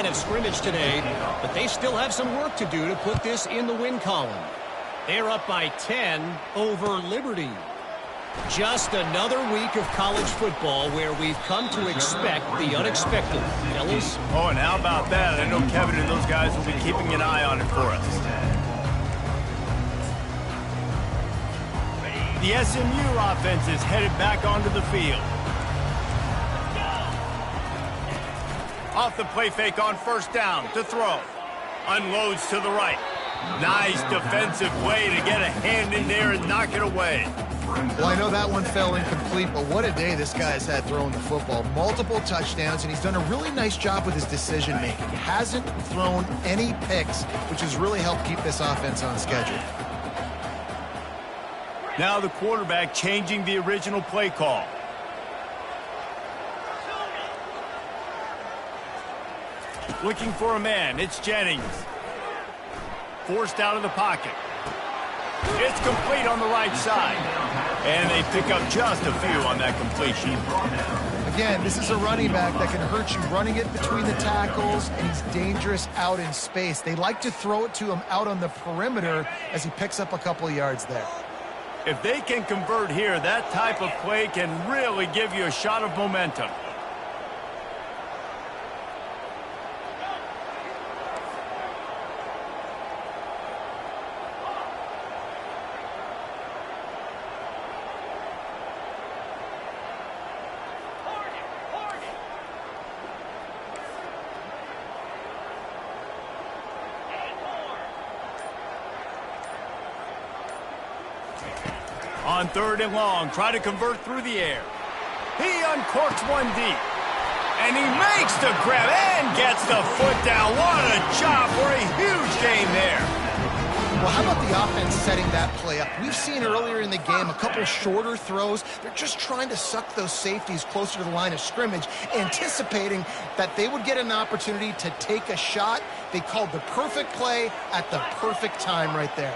of scrimmage today, but they still have some work to do to put this in the win column. They're up by 10 over Liberty. Just another week of college football where we've come to expect the unexpected. Fellas? Oh, and how about that? I know Kevin and those guys will be keeping an eye on it for us. The SMU offense is headed back onto the field. Off the play fake on first down to throw. Unloads to the right. Nice defensive play to get a hand in there and knock it away. Well, I know that one fell incomplete, but what a day this guy's had throwing the football. Multiple touchdowns, and he's done a really nice job with his decision-making. He hasn't thrown any picks, which has really helped keep this offense on schedule. Now the quarterback changing the original play call. Looking for a man. It's Jennings. Forced out of the pocket. It's complete on the right side. And they pick up just a few on that completion. Again, this is a running back that can hurt you running it between the tackles, and he's dangerous out in space. They like to throw it to him out on the perimeter as he picks up a couple of yards there. If they can convert here, that type of play can really give you a shot of momentum. On third and long, try to convert through the air. He uncorks one deep. And he makes the grab and gets the foot down. What a job for a huge gain there. Well, how about the offense setting that play up? We've seen earlier in the game a couple shorter throws. They're just trying to suck those safeties closer to the line of scrimmage, anticipating that they would get an opportunity to take a shot. They called the perfect play at the perfect time right there.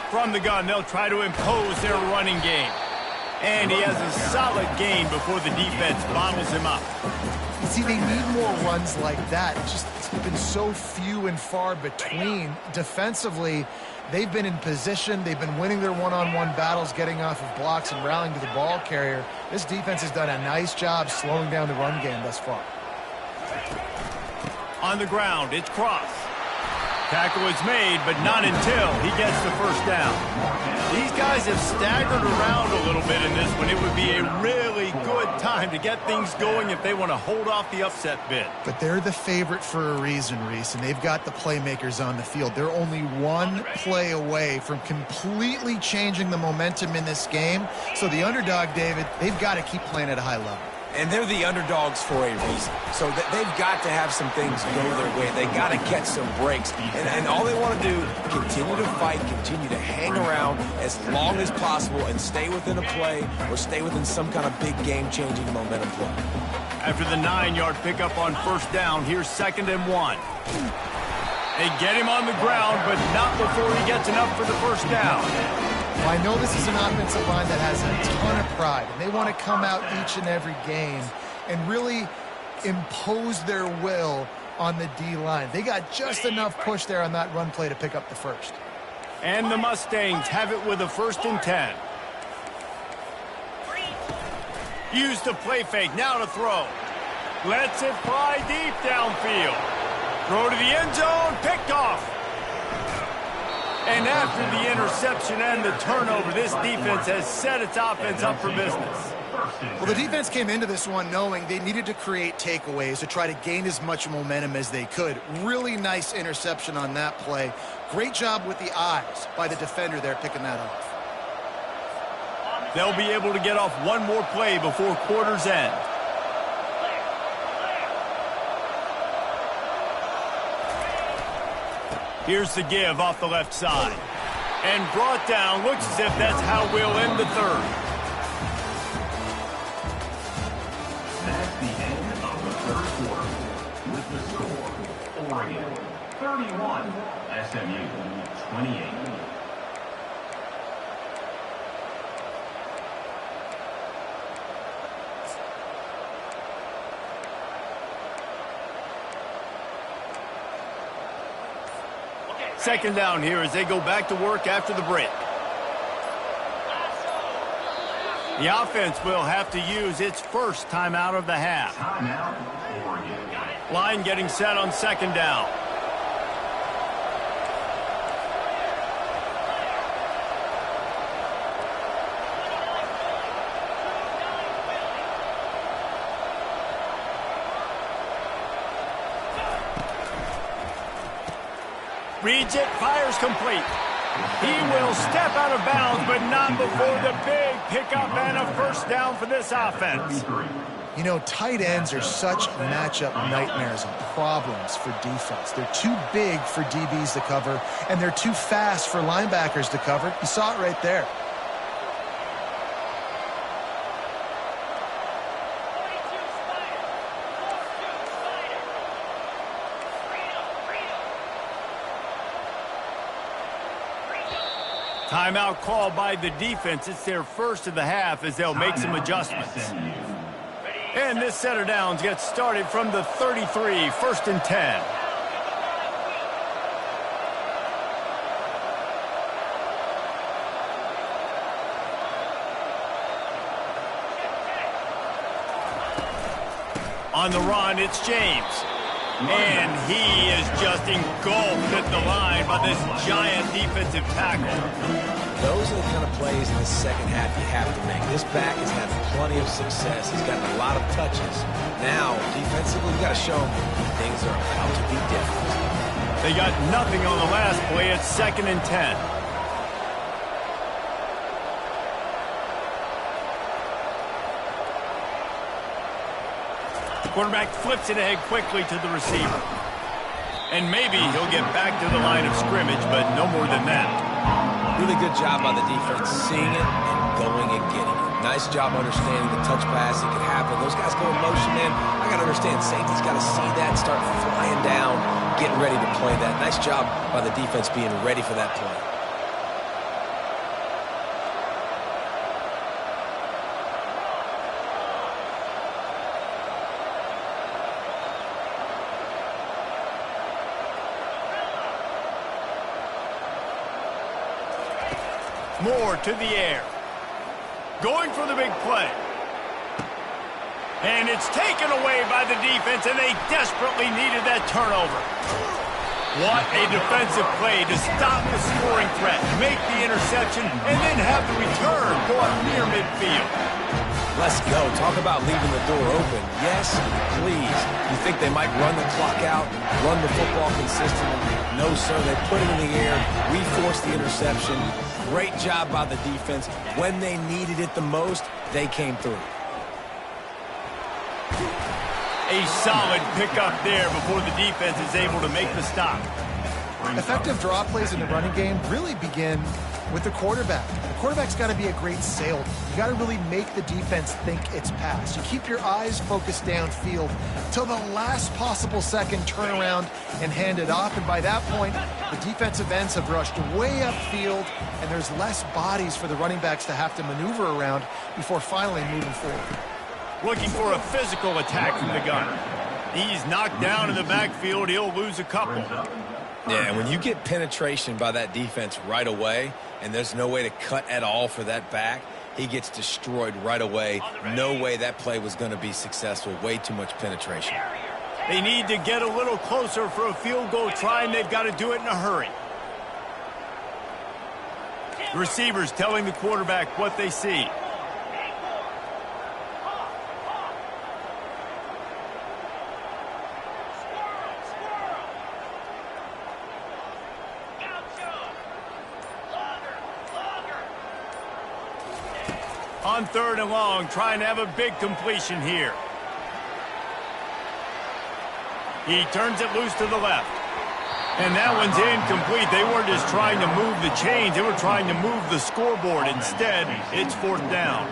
From the gun, they'll try to impose their running game. And he has a solid gain before the defense bottles him up. See, they need more runs like that. It's been so few and far between. Defensively, they've been in position. They've been winning their one-on-one battles, getting off of blocks and rallying to the ball carrier. This defense has done a nice job slowing down the run game thus far. On the ground, it's Cross. Tackle is made, but not until he gets the first down. These guys have staggered around a little bit in this one. It would be a really good time to get things going if they want to hold off the upset bid. But they're the favorite for a reason, Reese, and they've got the playmakers on the field. They're only one play away from completely changing the momentum in this game. So the underdog, David, they've got to keep playing at a high level. And they're the underdogs for a reason. So they've got to have some things go their way. They got to catch some breaks. And all they want to do, continue to fight, continue to hang around as long as possible and stay within a play or stay within some kind of big game-changing momentum play. After the 9-yard pickup on first down, here's 2nd and 1. They get him on the ground, but not before he gets enough for the first down. Well, I know this is an offensive line that has a ton of pride, and they want to come out each and every game and really impose their will on the D-line. They got just enough push there on that run play to pick up the first. And the Mustangs have it with a 1st and 10. Use the play fake, now to throw. Lets it fly deep downfield. Throw to the end zone, picked off. And after the interception and the turnover, this defense has set its offense up for business. Well, the defense came into this one knowing they needed to create takeaways to try to gain as much momentum as they could. Really nice interception on that play. Great job with the eyes by the defender there picking that off. They'll be able to get off one more play before quarter's end. Here's the give off the left side. And brought down. Looks as if that's how we'll end the third. That's the end of the third quarter. With the score, Oregon 31, SMU 28. second down here as they go back to work after the break. The offense will have to use its first timeout of the half. Timeout, Oregon. Line getting set on second down. Reads it, fires complete. He will step out of bounds, but not before the big pickup and a first down for this offense. You know, tight ends are such matchup nightmares and problems for defense. They're too big for DBs to cover, and they're too fast for linebackers to cover. You saw it right there. Timeout called by the defense. It's their first of the half as they'll make some adjustments. And this set of downs gets started from the 33, first and 10. On the run, it's James. And he is just engulfed at the line by this giant defensive tackle. Those are the kind of plays in the second half you have to make. This back has had plenty of success. He's gotten a lot of touches. Now, defensively, you got to show him things are about to be different. They got nothing on the last play. It's second and 10. Quarterback flips it ahead quickly to the receiver. And maybe he'll get back to the line of scrimmage, but no more than that. Really good job by the defense seeing it and going and getting it. Nice job understanding the touch pass that could happen. Those guys go in motion, man. I got to understand, safety's got to see that, start flying down, getting ready to play that. Nice job by the defense being ready for that play. Moore to the air. Going for the big play. And it's taken away by the defense, and they desperately needed that turnover. What a defensive play to stop the scoring threat, make the interception, and then have the return go up near midfield. Let's go. Talk about leaving the door open. Yes, please. You think they might run the clock out, run the football consistently? No, sir. They put it in the air. We forced the interception. Great job by the defense. When they needed it the most, they came through. A solid pickup there before the defense is able to make the stop. Effective draw plays in the running game really begin with the quarterback. The quarterback's got to be a great salesman. You got to really make the defense think it's pass. You keep your eyes focused downfield till the last possible second, turn around and hand it off. And by that point, the defensive ends have rushed way upfield, and there's less bodies for the running backs to have to maneuver around before finally moving forward. Looking for a physical attack from the gun. He's knocked down in the backfield. He'll lose a couple. Yeah, and when you get penetration by that defense right away, and there's no way to cut at all for that back, he gets destroyed right away. No way that play was going to be successful. Way too much penetration. They need to get a little closer for a field goal try, and they've got to do it in a hurry. The receivers telling the quarterback what they see. On third and long, trying to have a big completion here. He turns it loose to the left. And that one's incomplete. They weren't just trying to move the chains. They were trying to move the scoreboard. Instead, it's fourth down.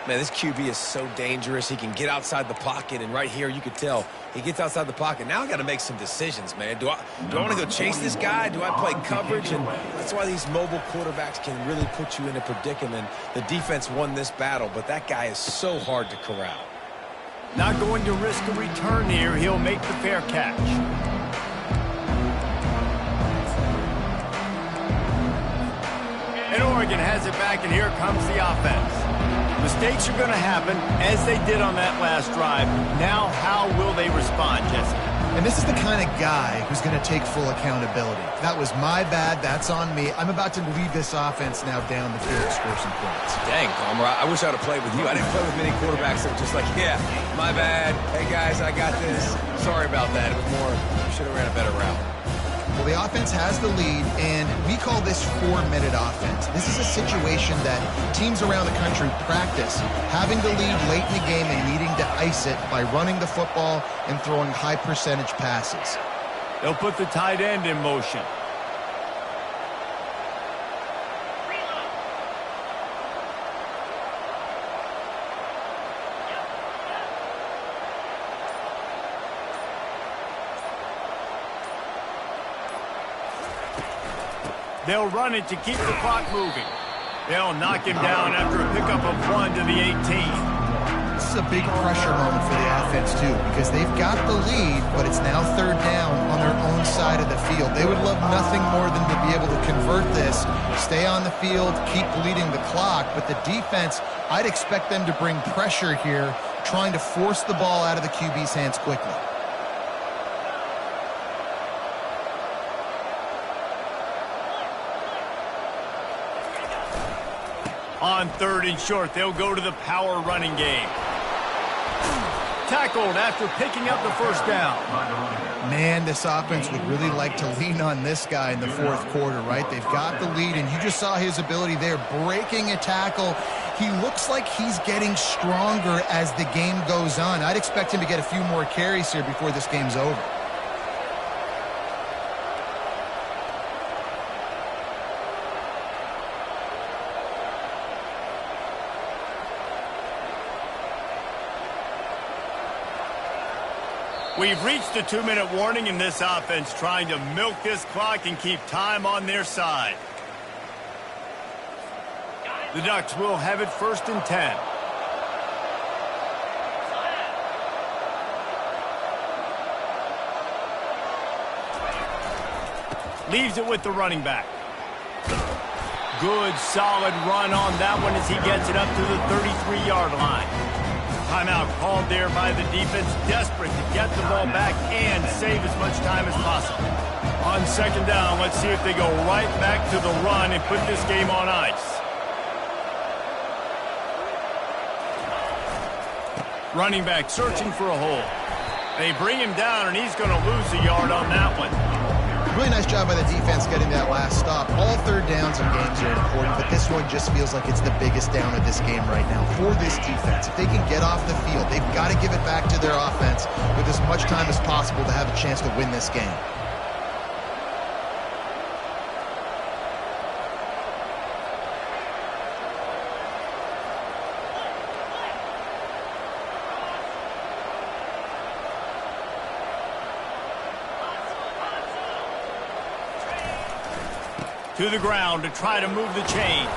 Man, this QB is so dangerous. He can get outside the pocket, and right here you could tell he gets outside the pocket. Now I got to make some decisions, man. Do I want to go chase this guy? Do I play coverage? And that's why these mobile quarterbacks can really put you in a predicament. The defense won this battle, but that guy is so hard to corral. Not going to risk a return here. He'll make the fair catch. And Oregon has it back, and here comes the offense. Mistakes are going to happen, as they did on that last drive. Now, how will they respond, Jesse? And this is the kind of guy who's going to take full accountability. That was my bad. That's on me. I'm about to lead this offense now down the field to score some points. Dang, Palmer, I wish I would have played with you. I didn't play with many quarterbacks that were just like, yeah, my bad. Hey, guys, I got this. Sorry about that. It was more, should have ran a better route. Well, the offense has the lead, and we call this 4-minute offense. This is a situation that teams around the country practice, having the lead late in the game and needing to ice it by running the football and throwing high-percentage passes. They'll put the tight end in motion. They'll run it to keep the clock moving. They'll knock him down after a pickup of 1 to the 18. This is a big pressure moment for the offense, too, because they've got the lead, but it's now 3rd down on their own side of the field. They would love nothing more than to be able to convert this, stay on the field, keep bleeding the clock, but the defense, I'd expect them to bring pressure here, trying to force the ball out of the QB's hands quickly. On 3rd and short, they'll go to the power running game. Tackled after picking up the 1st down. Man, this offense would really like to lean on this guy in the 4th quarter, right? They've got the lead, and you just saw his ability there, breaking a tackle. He looks like he's getting stronger as the game goes on. I'd expect him to get a few more carries here before this game's over. We've reached the 2-minute warning in this offense, trying to milk this clock and keep time on their side. The Ducks will have it 1st and 10. Leaves it with the running back. Good, solid run on that one as he gets it up to the 33-yard line. Timeout called there by the defense, desperate to get the ball back and save as much time as possible. On 2nd down, let's see if they go right back to the run and put this game on ice. Running back searching for a hole. They bring him down, and he's going to lose a yard on that one. Really nice job by the defense getting that last stop. All 3rd downs in games are important, but this one just feels like it's the biggest down of this game right now for this defense. If they can get off the field, they've got to give it back to their offense with as much time as possible to have a chance to win this game. To the ground to try to move the chains.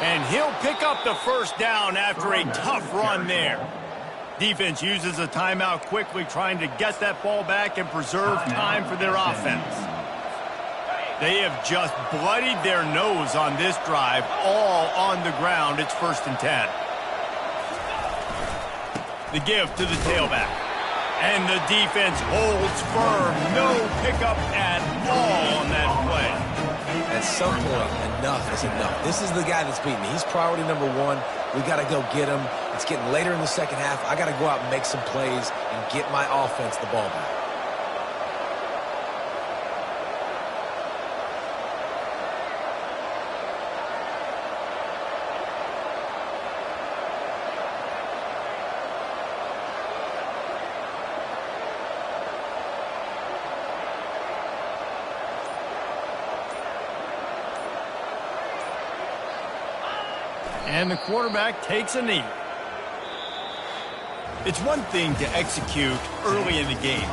And he'll pick up the 1st down after a tough run there. Defense uses a timeout quickly, trying to get that ball back and preserve time for their offense. They have just bloodied their nose on this drive, all on the ground. It's 1st and 10. The give to the tailback. And the defense holds firm. No pickup at all on that play. At some point, enough is enough. This is the guy that's beating me. He's priority number 1. We got to go get him. It's getting later in the 2nd half. I got to go out and make some plays and get my offense the ball back. And the quarterback takes a knee. It's one thing to execute early in the game.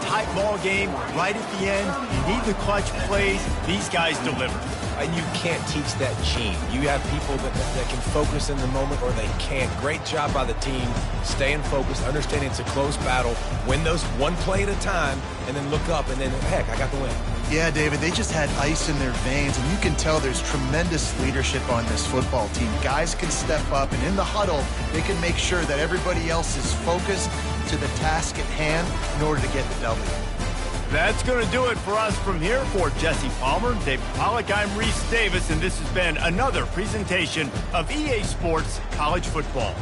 Tight ball game, right at the end. You need the clutch plays. These guys deliver. And you can't teach that gene. You have people that can focus in the moment or they can't. Great job by the team, staying focused, understanding it's a close battle, win those one play at a time, and then look up, and then, heck, I got the win. Yeah, David, they just had ice in their veins, and you can tell there's tremendous leadership on this football team. Guys can step up, and in the huddle, they can make sure that everybody else is focused to the task at hand in order to get the W. That's going to do it for us from here. For Jesse Palmer, David Pollack, I'm Reese Davis, and this has been another presentation of EA Sports College Football.